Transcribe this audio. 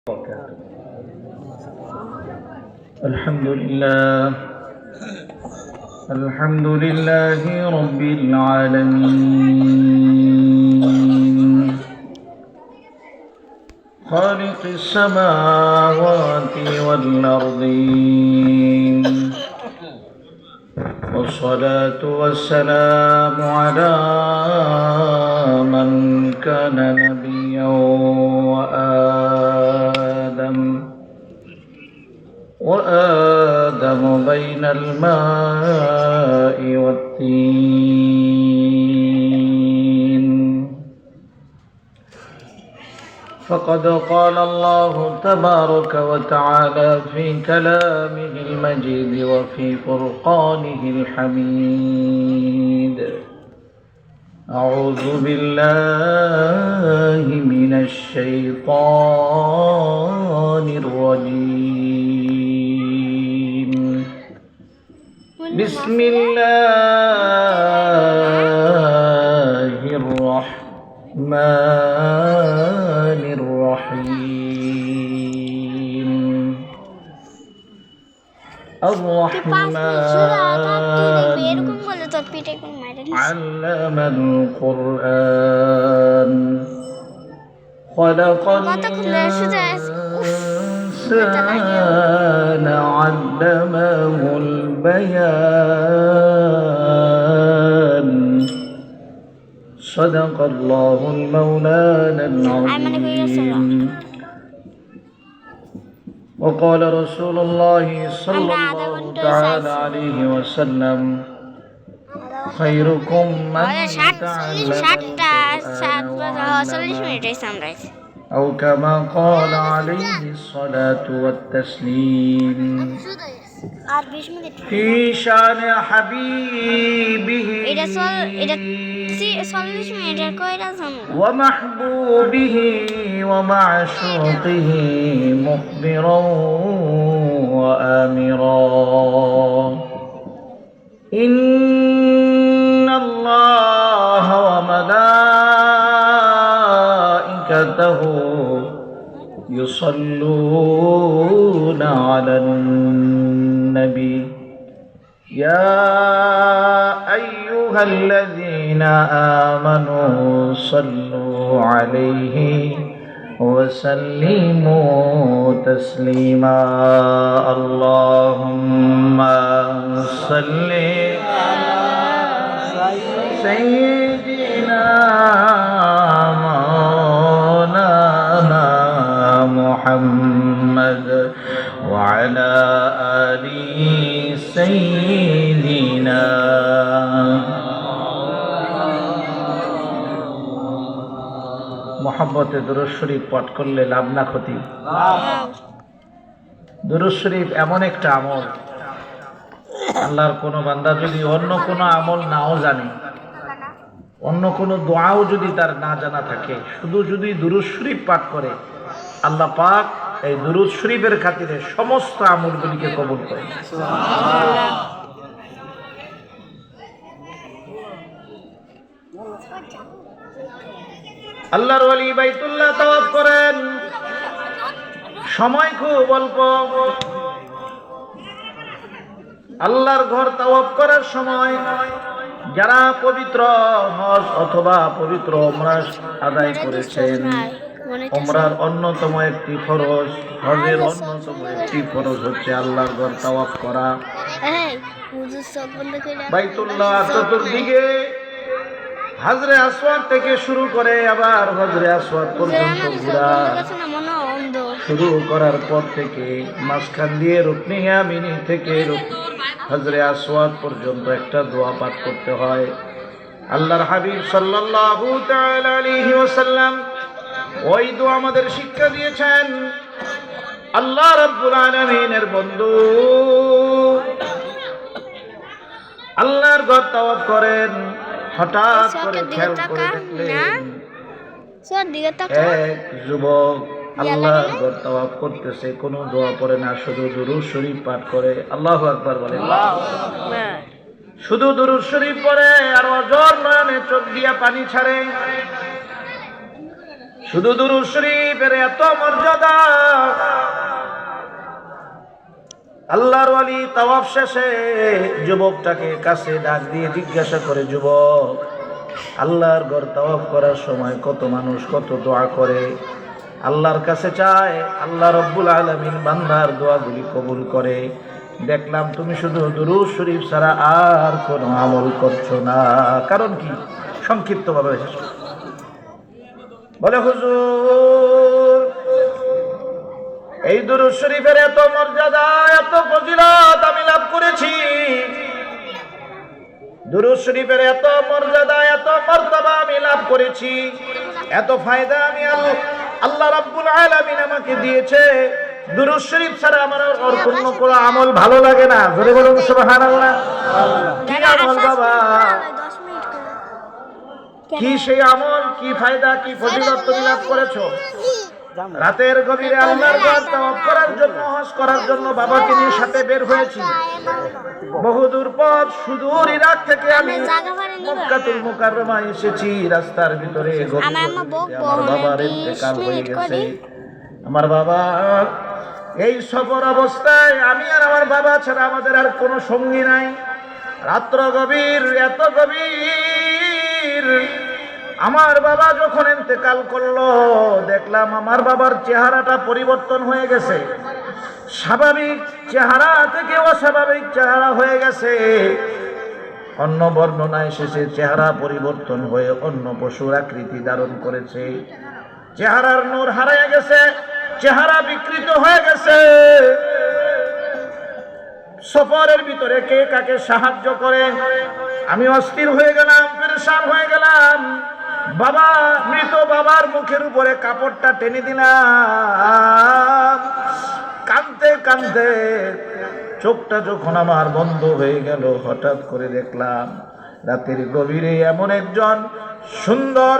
الحمد لله رب العالمين خالق السماوات والأرضين والصلاة والسلام على من كان نبيا وآدم بين الماء والطين فقد قال الله تبارك وتعالى في كلامه المجيد وفي فرقانه الحميد أعوذ بالله من الشيطان الرجيم بسم الله الرحمن الرحيم الرحمن علم القرآن خلق الإنسان علمه البيان صدق الله المولانا العظيم وقال رسول الله صلى الله تعالى عليه وسلم خيركم من تعلم القرآن أو كما قال عليه الصلاة والتسليم في شان حبيبه ومحبوبه ومعشوقه مخبرا وآمرا إن الله وملائكته يصلون على النبي يا أيها الذين آمنوا صلوا عليه وسلموا تسليما اللهم صل على سيدنا مولانا محمد وعلى آل سيدنا মোহাম্মতে দুরূদ শরীফ পাঠ করলে লাভ না ক্ষতি? দুরূদ শরীফ এমন একটা আমল, আল্লাহর কোনো বান্দা যদি অন্য কোনো আমল নাও জানে, অন্য কোনো দোয়াও যদি তার না জানা থাকে, শুধু যদি দুরূদ শরীফ পাঠ করে, আল্লাহ পাক এই দুরূদ শরীফের খাতিরে সমস্ত আমলগুলিকে কবুল করে। আল্লাহর ওলি বাইতুল্লাহ তাওয়াফ করেন, সময় খুব অল্প। আল্লাহর ঘর তাওয়াফ করার সময় যারা পবিত্র হজ অথবা পবিত্র উমরা আদায় করেছেন, উমরার অন্যতম একটি ফরজ, হজের অন্যতম একটি ফরজ হচ্ছে আল্লাহর ঘর তাওয়াফ করা। বাইতুল্লাহ চতুর্দিকে হাজরে আসওয়াদ থেকে শুরু করে আবার হাজরে আসওয়াদ পর্যন্ত ঘোরা শুরু করার পর থেকে মাঝখান দিয়ে রুকনে ইয়ামিনী থেকে হাজরে আসওয়াদ পর্যন্ত একটা দোয়া পাঠ করতে হয়। আল্লাহর হাবিব সাল্লাল্লাহু তাআলা আলাইহি ওয়াসাল্লাম ওই দোয়া আমাদের শিক্ষা দিয়েছেন। আল্লাহ রাব্বুল আলামিনের বন্ধু আল্লাহর ঘর তাওয়াফ করেন, হঠাৎ করে খেয়াল করে দেখলেন এক যুবক আল্লাহর ঘর তাওয়াফ করতেছে, কোনো দোয়া পড়ে না, শুধু দুরূদ শরীফ পাঠ করে। আল্লাহু আকবার বলে, শুধু দুরূদ শরীফ পড়ে আর অজর নয়নে চোখ দিয়া পানি ছাড়ে। শুধু দুরূদ শরীফের এত মর্যাদা। আল্লাহর ওয়ালি তাওয়াফ শেষে যুবকটাকে কাছে ডাক দিয়ে জিজ্ঞাসা করে, যুবক, আল্লাহর ঘর তাওয়াফ করার সময় কত মানুষ কত দোয়া করে, আল্লাহর কাছে চায়, আল্লাহ রব্বুল আলামিন বান্দার দোয়াগুলি কবুল করে। দেখলাম তুমি শুধু দুরূদ শরীফ ছাড়া আর কোনো আমল করছো না, কারণ কি? সংক্ষিপ্তভাবে বলে, হুজুর, এই দুরূদ শরীফের এত মর্যাদা, এত ফজিলত আমি লাভ করেছি, দুরূদ শরীফের এত মর্যাদা, এত মর্তবা আমি লাভ করেছি, এত ফায়দা আমি আল্লাহ রাব্বুল আলামিন আমাকে দিয়েছে, দুরূদ শরীফ ছাড়া আমার আর কোনো আমল ভালো লাগে না। জোরে বলুন সুবহানাল্লাহ। কি আমল বাবা? কি সেই আমল, কি ফায়দা, কি ফজিলত তুমি লাভ করেছো? রাতের গভীরে আল্লাহর ঘর তাওয়াফ করার জন্য, হজ করার জন্য বাবাকে নিয়ে সাথে বের হয়েছি। বহুদূর পথ, সুদূর ইরাক থেকে আমি মক্কাতুল মুকাররমায় এসেছি। রাস্তার ভিতরে আমার বাবার ইন্তেকাল হয়ে গেছে। আমার বাবা এই সফর অবস্থায়, আমি আর আমার বাবা ছাড়া আমাদের আর কোনো সঙ্গী নাই। রাত্র গভীর, এত গভীর। আমার বাবা যখন ইন্তেকাল করলো, দেখলাম আমার বাবার চেহারাটা পরিবর্তন হয়ে গেছে, স্বাভাবিক চেহারা থেকে অস্বাভাবিক চেহারা হয়ে গেছে। অন্য বর্ণনা এসেছে চেহারা পরিবর্তন হয়ে অন্য পশুর আকৃতি ধারণ করেছে, চেহারার নূর হারিয়ে গেছে, চেহারা বিকৃত হয়ে গেছে। সফরের ভিতরে কে কাকে সাহায্য করে, আমি অস্থির হয়ে গেলাম, পেরেশান হয়ে গেলাম। বাবা, মৃত বাবার মুখের উপরে কাপড়টা টেনে দিলাম। কাঁদতে কাঁদতে চোখটা যখন আমার বন্ধ হয়ে গেল, হঠাৎ করে দেখলাম রাতের গভীরে এমন একজন সুন্দর